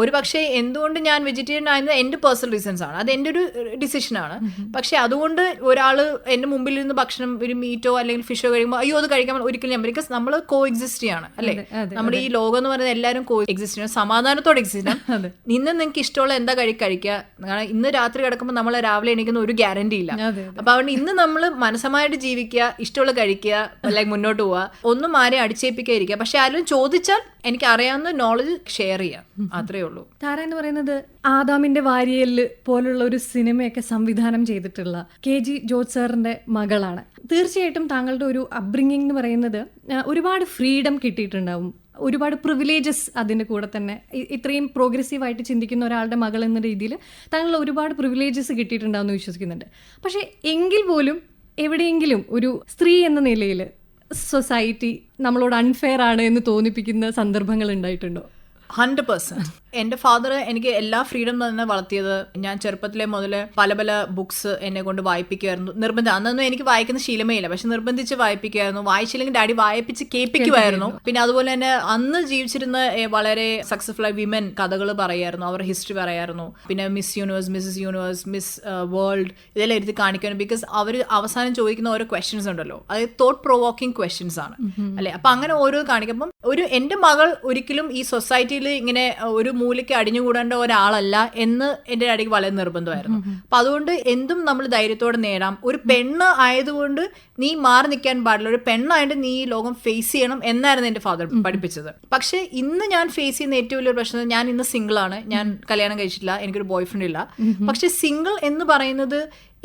ഒരു പക്ഷേ എന്തുകൊണ്ട് ഞാൻ വെജിറ്റേറിയൻ ആയത് എൻ്റെ പേഴ്സണൽ റീസൺസ് ആണ്, അത് എൻ്റെ ഒരു ഡിസിഷനാണ്. പക്ഷെ അതുകൊണ്ട് ഒരാൾ എൻ്റെ മുമ്പിൽ നിന്ന് ഭക്ഷണം, ഒരു മീറ്റോ അല്ലെങ്കിൽ ഫിഷോ കഴിയുമ്പോൾ അയ്യോ അത് കഴിക്കാൻ ഒരിക്കലും ഞാൻ, ബിക്കോസ് നമ്മൾ കോ എക്സിസ്റ്റ് ചെയ്യാണ് അല്ലേ. നമ്മുടെ ഈ ലോകം എന്ന് പറയുന്നത് എല്ലാവരും കോ എക്സിസ്റ്റ് ചെയ്യണം, സമാധാനത്തോടെ എക്സിസ്റ്റ് ചെയ്യണം. ഇന്ന് നിങ്ങൾക്ക് ഇഷ്ടമുള്ള എന്താ കഴിക്കുക. കാരണം ഇന്ന് രാത്രി കിടക്കുമ്പോൾ നമ്മൾ രാവിലെ എണീക്കുന്ന ഒരു ഗ്യാരണ്ടി ഇല്ല. അപ്പൊ അതുകൊണ്ട് ഇന്ന് നമ്മൾ മനസ്സമായിട്ട് ജീവിക്കുക, ഇഷ്ടമുള്ള കഴിക്കുക, അല്ലെങ്കിൽ മുന്നോട്ട് പോവുക, ഒന്നും ആരെയും അടിച്ചേൽപ്പിക്കാതിരിക്കുക. പക്ഷെ ആരും ചോദിച്ചാൽ എനിക്ക് അറിയാവുന്ന നോളജ് ഷെയർ ചെയ്യാം, അത്രേ ഉള്ളൂ. താര എന്ന് പറയുന്നത് ആദാമിന്റെ വാരിയല് പോലുള്ള ഒരു സിനിമയൊക്കെ സംവിധാനം ചെയ്തിട്ടുള്ള KG ജോർജ് സാറിന്റെ മകളാണ്. തീർച്ചയായിട്ടും താങ്കളുടെ ഒരു അപ്ബ്രിങ്ങിങ് എന്ന് പറയുന്നത് ഒരുപാട് ഫ്രീഡം കിട്ടിയിട്ടുണ്ടാവും, ഒരുപാട് പ്രിവിലേജസ് അതിൻ്റെ കൂടെ തന്നെ. ഇത്രയും പ്രോഗ്രസീവായിട്ട് ചിന്തിക്കുന്ന ഒരാളുടെ മകൾ എന്ന രീതിയിൽ താങ്കൾ ഒരുപാട് പ്രിവിലേജസ് കിട്ടിയിട്ടുണ്ടാവും എന്ന് വിശ്വസിക്കുന്നുണ്ട്. പക്ഷേ എങ്കിൽ പോലും എവിടെയെങ്കിലും ഒരു സ്ത്രീ എന്ന നിലയിൽ സൊസൈറ്റി നമ്മളോട് അൺഫെയർ ആണ് എന്ന് തോന്നിപ്പിക്കുന്ന സന്ദർഭങ്ങൾ ഉണ്ടായിട്ടുണ്ടോ? 100%. എൻ്റെ ഫാദർ എനിക്ക് എല്ലാ ഫ്രീഡം തന്നെ വളർത്തിയത്. ഞാൻ ചെറുപ്പത്തിലെ മുതൽ പല പല ബുക്സ് എന്നെ കൊണ്ട് വായിപ്പിക്കുമായിരുന്നു, നിർബന്ധം. അന്നൊന്നും എനിക്ക് വായിക്കുന്ന ശീലമേ ഇല്ല, പക്ഷെ നിർബന്ധിച്ച് വായിപ്പിക്കുമായിരുന്നു. വായിച്ചില്ലെങ്കിൽ ഡാഡി വായിപ്പിച്ച് കേൾപ്പിക്കുമായിരുന്നു. പിന്നെ അതുപോലെ തന്നെ അന്ന് ജീവിച്ചിരുന്ന വളരെ സക്സസ്ഫുൾ ആയ വിമൻ കഥകൾ പറയായിരുന്നു, അവരുടെ ഹിസ്റ്ററി പറയായിരുന്നു. പിന്നെ Miss Universe, Mrs Universe, Miss World, ഇതെല്ലാം എടുത്ത് കാണിക്കാനും. ബിക്കോസ് അവർ അവസാനം ചോദിക്കുന്ന ഓരോ ക്വസ്റ്റ്യൻസ് ഉണ്ടല്ലോ, അത് തോട്ട് പ്രൊവോക്കിംഗ് ക്വസ്റ്റ്യൻസ് ആണ് അല്ലെ. അപ്പൊ അങ്ങനെ ഓരോ കാണിക്കുമ്പം എൻ്റെ മകൾ ഒരിക്കലും ഈ സൊസൈറ്റിയിൽ ഇങ്ങനെ ഒരു മൂലയ്ക്ക് അടിഞ്ഞുകൂടേണ്ട ഒരാളല്ല എന്ന് എൻ്റെ ഡാഡിക്ക് വളരെ നിർബന്ധമായിരുന്നു. അപ്പൊ അതുകൊണ്ട് എന്തും നമ്മൾ ധൈര്യത്തോടെ നേടാം. ഒരു പെണ്ണ് ആയതുകൊണ്ട് നീ മാറി നിൽക്കാൻ പാടില്ല, ഒരു പെണ്ണായിട്ട് നീ ഈ ലോകം ഫേസ് ചെയ്യണം എന്നായിരുന്നു എൻ്റെ ഫാദർ പഠിപ്പിച്ചത്. പക്ഷെ ഇന്ന് ഞാൻ ഫേസ് ചെയ്യുന്ന ഏറ്റവും വലിയൊരു പ്രശ്നം, ഞാൻ ഇന്ന് സിംഗിൾ ആണ്, ഞാൻ കല്യാണം കഴിച്ചിട്ടില്ല, എനിക്കൊരു ബോയ് ഫ്രണ്ട് ഇല്ല. പക്ഷെ സിംഗിൾ എന്ന് പറയുന്നത്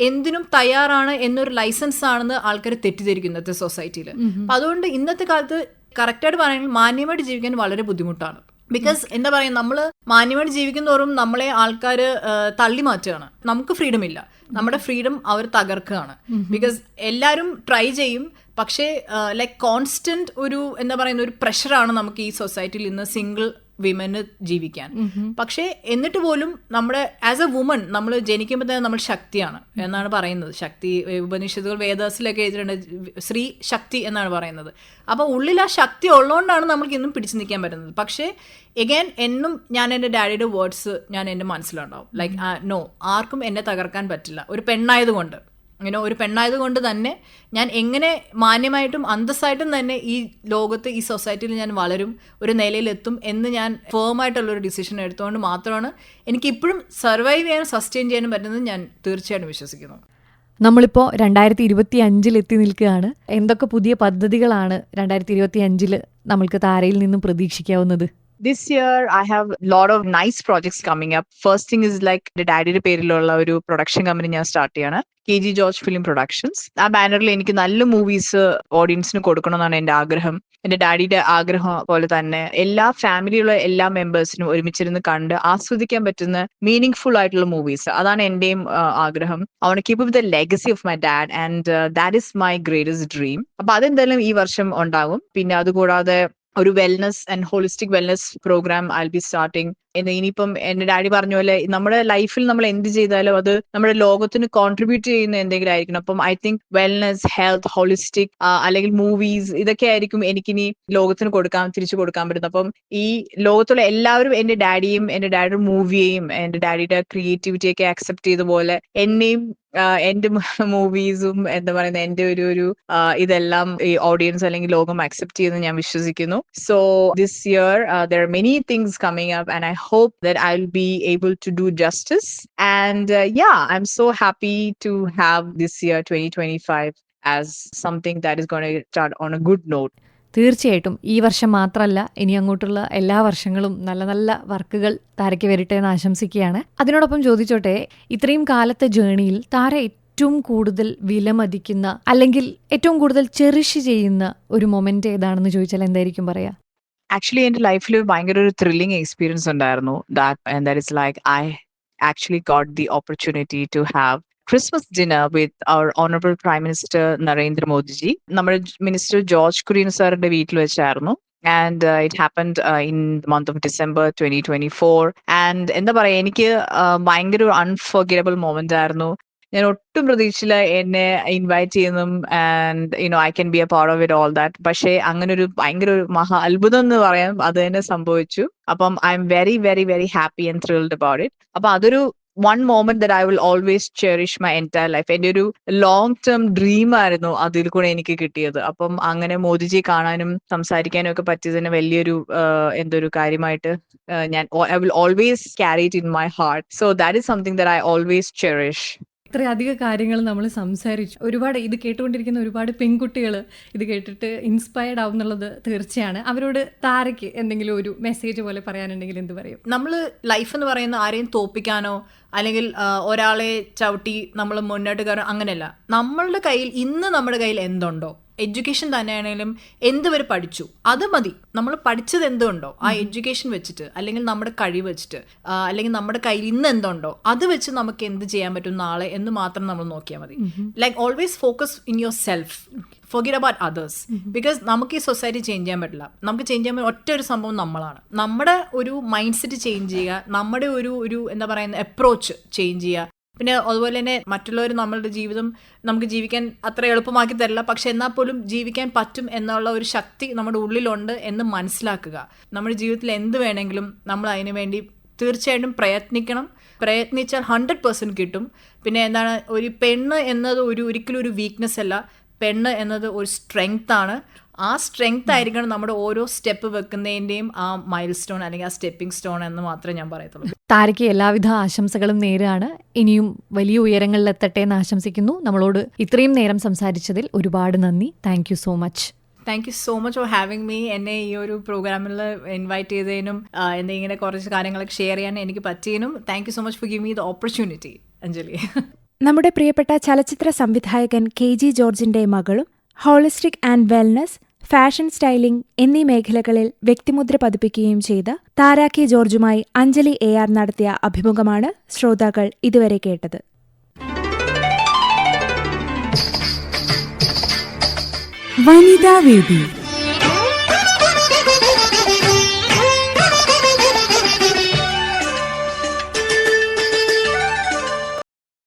എന്തിനും തയ്യാറാണ് എന്നൊരു ലൈസൻസ് ആണെന്ന് ആൾക്കാർ തെറ്റിദ്ധരിക്കും ഇന്നത്തെ സൊസൈറ്റിയിൽ. അപ്പൊ അതുകൊണ്ട് ഇന്നത്തെ കാലത്ത് കറക്റ്റായിട്ട് പറയുകയാണെങ്കിൽ മാന്യമായിട്ട് ജീവിക്കാൻ വളരെ ബുദ്ധിമുട്ടാണ്. ബിക്കോസ് എന്താ പറയുക, നമ്മൾ മാന്യമായിട്ട് ജീവിക്കുന്നതോറും നമ്മളെ ആൾക്കാർ തള്ളി മാറ്റുകയാണ്. നമുക്ക് ഫ്രീഡം ഇല്ല, നമ്മുടെ ഫ്രീഡം അവർ തകർക്കുകയാണ്. ബിക്കോസ് എല്ലാവരും ട്രൈ ചെയ്യും, പക്ഷേ ലൈക്ക് കോൺസ്റ്റന്റ് ഒരു എന്താ പറയുന്ന ഒരു പ്രഷറാണ് നമുക്ക് ഈ സൊസൈറ്റിയിൽ ഇന്ന് സിംഗിൾ വിമന് ജീവിക്കാൻ. പക്ഷേ എന്നിട്ട് പോലും നമ്മുടെ ആസ് എ വുമൺ നമ്മൾ ജനിക്കുമ്പോൾ തന്നെ നമ്മൾ ശക്തിയാണ് എന്നാണ് പറയുന്നത്. ശക്തി ഉപനിഷത്തുകൾ വേദാസിലൊക്കെ എഴുതിയിട്ടുണ്ട്, സ്ത്രീ ശക്തി എന്നാണ് പറയുന്നത്. അപ്പോൾ ഉള്ളിൽ ആ ശക്തി ഉള്ളതുകൊണ്ടാണ് നമ്മൾക്ക് ഇന്നും പിടിച്ചു നിൽക്കാൻ പറ്റുന്നത്. പക്ഷേ എഗൈൻ എന്നും ഞാൻ എൻ്റെ ഡാഡിയുടെ വേർഡ്സ് ഞാൻ എൻ്റെ മനസ്സിലുണ്ടാവും, ലൈക്ക് നോ, ആർക്കും എന്നെ തകർക്കാൻ പറ്റില്ല. ഒരു പെണ്ണായതുകൊണ്ട്, ഇങ്ങനെ ഒരു പെണ്ണായതുകൊണ്ട് തന്നെ ഞാൻ എങ്ങനെ മാന്യമായിട്ടും അന്തസ്സായിട്ടും തന്നെ ഈ ലോകത്ത്, ഈ സൊസൈറ്റിയിൽ ഞാൻ വളരും, ഒരു നിലയിലെത്തും എന്ന് ഞാൻ ഫേമായിട്ടുള്ളൊരു ഡിസിഷൻ എടുത്തുകൊണ്ട് മാത്രമാണ് എനിക്ക് ഇപ്പോഴും സർവൈവ് ചെയ്യാനും സസ്റ്റെയിൻ ചെയ്യാനും പറ്റുന്നത് ഞാൻ തീർച്ചയായിട്ടും വിശ്വസിക്കുന്നു. നമ്മളിപ്പോൾ 2025 എത്തി നിൽക്കുകയാണ്. എന്തൊക്കെ പുതിയ പദ്ധതികളാണ് 2025 നമ്മൾക്ക് താരയിൽ നിന്നും പ്രതീക്ഷിക്കാവുന്നത്? This year, I have a lot of nice projects coming up. First thing is like the ഡാഡിയുടെ പേരിലുള്ള ഒരു പ്രൊഡക്ഷൻ കമ്പനി ഞാൻ സ്റ്റാർട്ട് ചെയ്യാണ്, KG George Film Productions. ആ ബാനറിൽ എനിക്ക് നല്ല മൂവീസ് ഓഡിയൻസിന് കൊടുക്കണമെന്നാണ് എൻ്റെ ആഗ്രഹം. എൻ്റെ ഡാഡിയുടെ ആഗ്രഹം പോലെ തന്നെ എല്ലാ ഫാമിലിയുള്ള എല്ലാ മെമ്പേഴ്സിനും ഒരുമിച്ചിരുന്ന് കണ്ട് ആസ്വദിക്കാൻ പറ്റുന്ന മീനിങ് ഫുൾ ആയിട്ടുള്ള മൂവീസ്, അതാണ് എന്റെയും ആഗ്രഹം. I want to keep up the legacy of my dad and that is my greatest dream. അപ്പൊ അതെന്തായാലും ഈ വർഷം ഉണ്ടാകും. പിന്നെ അതുകൂടാതെ ഒരു wellness and holistic wellness program I be starting. ഇനിയിപ്പം എന്റെ ഡാഡി പറഞ്ഞ പോലെ നമ്മുടെ ലൈഫിൽ നമ്മൾ എന്ത് ചെയ്താലും അത് നമ്മുടെ ലോകത്തിന് കോൺട്രിബ്യൂട്ട് ചെയ്യുന്ന എന്തെങ്കിലും ആയിരിക്കണം. അപ്പം I think wellness, health, holistic അല്ലെങ്കിൽ മൂവീസ്, ഇതൊക്കെ ആയിരിക്കും എനിക്കിനി ലോകത്തിന് തിരിച്ചു കൊടുക്കാൻ പറ്റുന്നത്. അപ്പം ഈ ലോകത്തുള്ള എല്ലാവരും എന്റെ ഡാഡിയും എന്റെ ഡാഡിയുടെ മൂവിയെയും എന്റെ ഡാഡിയുടെ ക്രിയേറ്റിവിറ്റിയൊക്കെ അക്സെപ്റ്റ് ചെയ്ത പോലെ എന്നെയും എന്റെ മൂവീസും എന്താ പറയുന്ന എന്റെ ഒരു ഇതെല്ലാം ഈ ഓഡിയൻസ് അല്ലെങ്കിൽ ലോകം അക്സെപ്റ്റ് ചെയ്യുമെന്ന് ഞാൻ വിശ്വസിക്കുന്നു. So this year there are many things coming up and I hope that I'll be able to do justice. And yeah, I'm so happy to have this year 2025 as something that is going to start on a good note. തീർച്ചയായിട്ടും ഈ വർഷം മാത്രമല്ല, ഇനി അങ്ങോട്ടുള്ള എല്ലാ വർഷങ്ങളും നല്ല നല്ല വർക്കുകൾ താരയ്ക്ക് വരട്ടെ എന്ന് ആശംസിക്കുകയാണ്. അതിനോടൊപ്പം ചോദിച്ചോട്ടെ, ഇത്രയും കാലത്തെ ജേണിയിൽ താര ഏറ്റവും കൂടുതൽ വിലമതിക്കുന്ന അല്ലെങ്കിൽ ഏറ്റവും കൂടുതൽ ചെറിഷ് ചെയ്യുന്ന ഒരു മൊമെന്റ് ഏതാണെന്ന് ചോദിച്ചാൽ എന്തായിരിക്കും പറയാ? ആക്ച്വലി എന്റെ ലൈഫിൽ ഭയങ്കര ഒരു ത്രില്ലിംഗ് എക്സ്പീരിയൻസ് ഉണ്ടായിരുന്നു. that is like I actually got the opportunity to have Christmas dinner with our honorable Prime Minister Narendra Modi ji. നമ്മുടെ മിനിസ്റ്റർ ജോർജ് കുര്യൻ സാറിന്റെ വീട്ടിൽ വെച്ചായിരുന്നു. And it happened in the month of December 2024. And എന്താ പറയാ, എനിക്ക് ഭയങ്കര ഒരു unforgettable moment ആയിരുന്നു. ഞാൻ ഒട്ടും പ്രതീക്ഷിച്ചില്ല എന്നെ ഇൻവൈറ്റ് ചെയ്യുന്നതും and I can be A part of it all that. പക്ഷേ അങ്ങനെ ഒരു ഭയങ്കര ഒരു മഹാ അത്ഭുതം എന്ന് പറയാം, അത് തന്നെ സംഭവിച്ചു. അപ്പം I am very very very happy and thrilled about it. അപ്പൊ അതൊരു one moment that I will always cherish my entire life. എൻ്റെ ഒരു ലോങ് ടേം ഡ്രീം ആയിരുന്നു അതിൽ കൂടെ എനിക്ക് കിട്ടിയത്. അപ്പം അങ്ങനെ മോദിജി കാണാനും സംസാരിക്കാനും ഒക്കെ പറ്റിയതിന് വലിയൊരു എന്തൊരു കാര്യമായിട്ട് ഞാൻ I will always carry it in my heart. So that is something that I always cherish. ഇത്രയധികം കാര്യങ്ങൾ നമ്മൾ സംസാരിച്ചു. ഒരുപാട് ഇത് കേട്ടുകൊണ്ടിരിക്കുന്ന ഒരുപാട് പെൺകുട്ടികൾ ഇത് കേട്ടിട്ട് ഇൻസ്പയർഡ് ആവും എന്നുള്ളത് തീർച്ചയാണ്. അവരോട് താരയ്ക്ക് എന്തെങ്കിലും ഒരു മെസ്സേജ് പോലെ പറയാനുണ്ടെങ്കിൽ എന്ത് പറയും? നമ്മൾ ലൈഫ് എന്ന് പറയുന്ന ആരെയും തോപ്പിക്കാനോ അല്ലെങ്കിൽ ഒരാളെ ചവിട്ടി നമ്മൾ മുന്നോട്ട് കയറാൻ അങ്ങനെയല്ല. നമ്മളുടെ കയ്യിൽ ഇന്ന് നമ്മുടെ കയ്യിൽ എന്തുണ്ടോ, എഡ്യൂക്കേഷൻ തന്നെയാണെങ്കിലും എന്തുവരെ പഠിച്ചു അത് മതി. നമ്മൾ പഠിച്ചത് എന്തുണ്ടോ ആ എഡ്യൂക്കേഷൻ വെച്ചിട്ട് അല്ലെങ്കിൽ നമ്മുടെ കഴിവ് വെച്ചിട്ട് അല്ലെങ്കിൽ നമ്മുടെ കയ്യിൽ ഇന്ന് എന്തുണ്ടോ അത് വെച്ച് നമുക്ക് എന്ത് ചെയ്യാൻ പറ്റും നാളെ എന്ന് മാത്രം നമ്മൾ നോക്കിയാൽ മതി. Like always focus in your self, forget about others. Because നമുക്ക് ഈ സൊസൈറ്റി ചേഞ്ച് ചെയ്യാൻ പറ്റില്ല. നമുക്ക് ചേഞ്ച് ചെയ്യാൻ ഒറ്റ ഒരു സംഭവം നമ്മളാണ്. നമ്മുടെ ഒരു മൈൻഡ് സെറ്റ് ചേഞ്ച് ചെയ്യുക, നമ്മുടെ ഒരു എന്താ പറയുന്ന അപ്രോച്ച് ചേഞ്ച് ചെയ്യുക. പിന്നെ അതുപോലെ തന്നെ മറ്റുള്ളവർ നമ്മളുടെ ജീവിതം നമുക്ക് ജീവിക്കാൻ അത്ര എളുപ്പമാക്കി തരില്ല, പക്ഷെ എന്നാൽ പോലും ജീവിക്കാൻ പറ്റും എന്നുള്ള ഒരു ശക്തി നമ്മുടെ ഉള്ളിലുണ്ട് എന്ന് മനസ്സിലാക്കുക. നമ്മുടെ ജീവിതത്തിൽ എന്ത് വേണമെങ്കിലും നമ്മൾ അതിനു വേണ്ടി തീർച്ചയായിട്ടും പ്രയത്നിക്കണം. പ്രയത്നിച്ചാൽ 100% കിട്ടും. പിന്നെ എന്താണ്, ഒരു പെണ്ണ് എന്നത് ഒരിക്കലും ഒരു വീക്ക്നെസ് അല്ല. പെണ്ണ് എന്നത് ഒരു സ്ട്രെങ്ത് ആണ്. ആ സ്ട്രെങ്ത് ആയിരിക്കണം നമ്മുടെ ഓരോ സ്റ്റെപ്പ് വെക്കുന്നതിൻ്റെയും ആ മൈൽ സ്റ്റോൺ അല്ലെങ്കിൽ ആ സ്റ്റെപ്പിംഗ് സ്റ്റോൺ എന്ന് മാത്രമേ ഞാൻ പറയത്തുള്ളൂ. താരയ്ക്ക് എല്ലാവിധ ആശംസകളും നേരാണ്. ഇനിയും വലിയ ഉയരങ്ങളിലെത്തട്ടെ എന്ന് ആശംസിക്കുന്നു. നമ്മളോട് ഇത്രയും നേരം സംസാരിച്ചതിൽ ഒരുപാട് നന്ദി. Thank you so much. Thank you so much four having me. എന്നെ ഈ ഒരു പ്രോഗ്രാമിൽ ഇൻവൈറ്റ് ചെയ്തതിനും ഇങ്ങനെ കുറച്ച് കാര്യങ്ങളൊക്കെ ഷെയർ ചെയ്യാൻ എനിക്ക് പറ്റിയതിനും thank you so much for give me the opportunity, Anjali. നമ്മുടെ പ്രിയപ്പെട്ട ചലച്ചിത്ര സംവിധായകൻ KG ജോർജിന്റെ മകളും holistic and wellness, fashion styling എന്നീ മേഖലകളിൽ വ്യക്തിമുദ്ര പതിപ്പിക്കുകയും ചെയ്ത താര K ജോർജുമായി അഞ്ജലി AR നടത്തിയ അഭിമുഖമാണ് ശ്രോതാക്കൾ ഇതുവരെ കേട്ടത്. വനിതാവേദി.